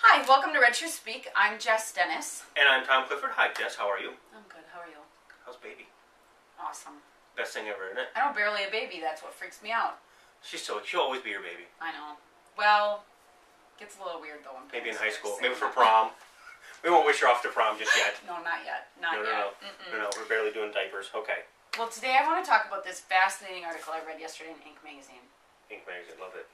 Hi, welcome to Red Shoes Speak. I'm Jess Dennis. And I'm Tom Clifford. Hi, Jess. How are you? I'm good. How are you? How's baby? Awesome. Best thing ever, isn't it? I know, barely a baby. That's what freaks me out. She'll always be your baby. I know. Well, gets a little weird though. Maybe in high school. Maybe for prom. We won't wish her off to prom just yet. No, not yet. Not No. yet. No, we're barely doing diapers. Okay. Well, today I want to talk about this fascinating article I read yesterday in Inc. magazine. Ink magazine, love it.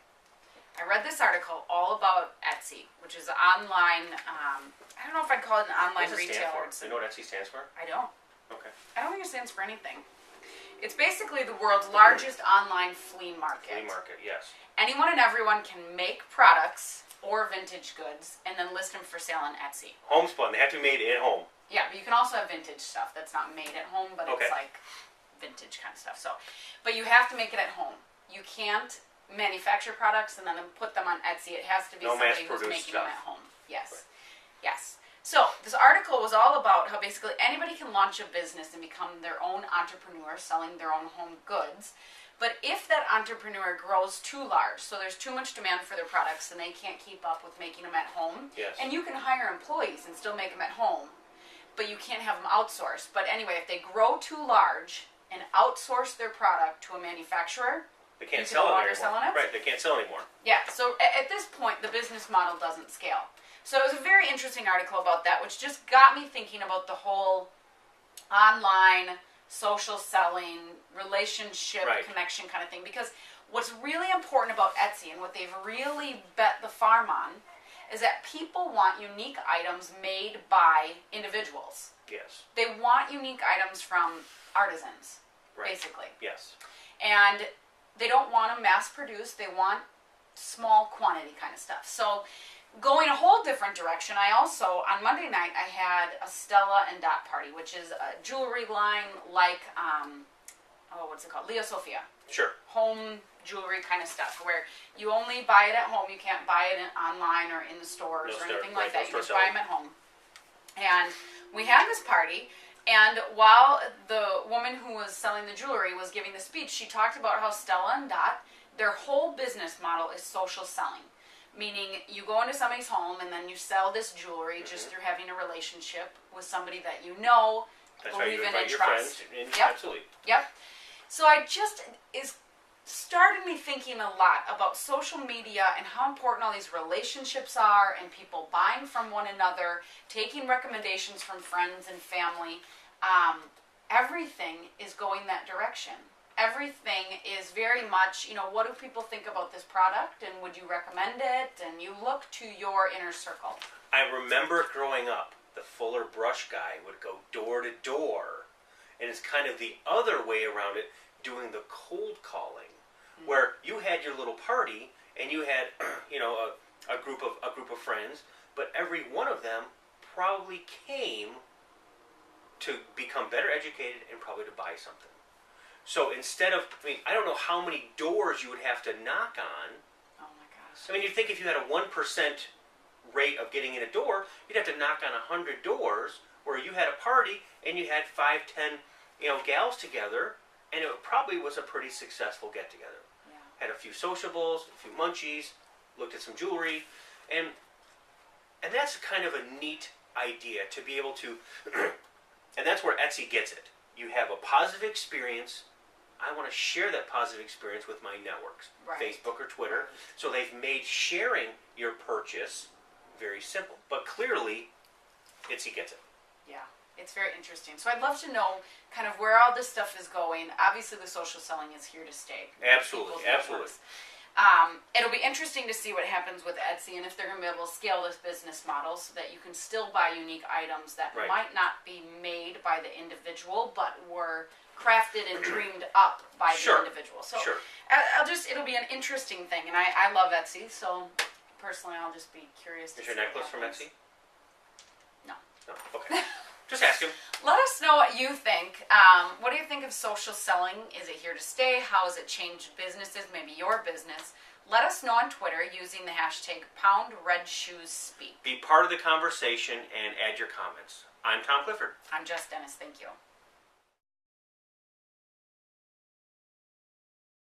I read this article all about Etsy, which is an online, I don't know if I'd call it an online What's it retailer. stand for? Do you know what Etsy stands for? I don't. Okay. I don't think it stands for anything. It's basically the world's largest online flea market. Flea market, yes. Anyone and everyone can make products or vintage goods and then list them for sale on Etsy. Homespun. They have to be made at home. Yeah, but you can also have vintage stuff that's not made at home, but Okay. it's like vintage kind of stuff. So, but you have to make it at home. You can't manufacture products and then put them on Etsy. It has to be No somebody who's mass-produced making them stuff. at home. Yes. Right. Yes. So this article was all about how basically anybody can launch a business and become their own entrepreneur selling their own home goods. But if that entrepreneur grows too large, so there's too much demand for their products and they can't keep up with making them at home, Yes. and you can hire employees and still make them at home, but you can't have them outsourced. But anyway, if they grow too large and outsource their product to a manufacturer, They you can't can sell no it longer anymore. sell on Etsy. Right, they can't sell anymore. Yeah, so at this point, the business model doesn't scale. So it was a very interesting article about that, which just got me thinking about the whole online, social selling, relationship Right. connection kind of thing. Because what's really important about Etsy and what they've really bet the farm on is that people want unique items made by individuals. Yes. They want unique items from artisans, Right. basically. Yes. And they don't want them mass produced. They want small quantity kind of stuff. So going a whole different direction, I also, on Monday night, I had a Stella and Dot party, which is a jewelry line like, what's it called? Leo Sophia. Sure. Home jewelry kind of stuff, where you only buy it at home. You can't buy it online or in the stores No or store, anything right, like no that. You store just buy selling. them at home. And we had this party, and while the woman who was selling the jewelry was giving the speech, she talked about how Stella and Dot, their whole business model is social selling. Meaning you go into somebody's home and then you sell this jewelry just through having a relationship with somebody that you know, That's right. believe You in, invite and your trust. friends. And Yep. Absolutely. Yep. So I just started me thinking a lot about social media and how important all these relationships are and people buying from one another, taking recommendations from friends and family. Everything is going that direction. Everything is very much, what do people think about this product and would you recommend it? And you look to your inner circle. I remember growing up, the Fuller Brush guy would go door to door, and it's kind of the other way around it, doing the cold calling, where you had your little party and you had, a group of friends, but every one of them probably came to become better educated and probably to buy something. So instead of, I don't know how many doors you would have to knock on. Oh my gosh. You'd think if you had a 1% rate of getting in a door, you'd have to knock on 100 doors where you had a party and you had 5, 10, gals together, and it probably was a pretty successful get-together. Yeah. Had a few sociables, a few munchies, looked at some jewelry, and that's kind of a neat idea to be able to, and that's where Etsy gets it. You have a positive experience. I want to share that positive experience with my networks, Right. Facebook or Twitter. So they've made sharing your purchase very simple. But clearly, Etsy gets it. Yeah, it's very interesting. So I'd love to know kind of where all this stuff is going. Obviously, the social selling is here to stay. Absolutely, People's absolutely. networks. It'll be interesting to see what happens with Etsy and if they're going to be able to scale this business model so that you can still buy unique items that Right. might not be made by the individual, but were crafted and dreamed up by Sure. the individual. So Sure. it'll be an interesting thing. And I love Etsy, so personally, I'll just be curious to Is see your what necklace from happens. Etsy? No. No. Okay. Just ask him. Let us know what you think. What do you think of social selling? Is it here to stay? How has it changed businesses, maybe your business? Let us know on Twitter using the hashtag #PoundRedShoesSpeak. Be part of the conversation and add your comments. I'm Tom Clifford. I'm Jess Dennis. Thank you.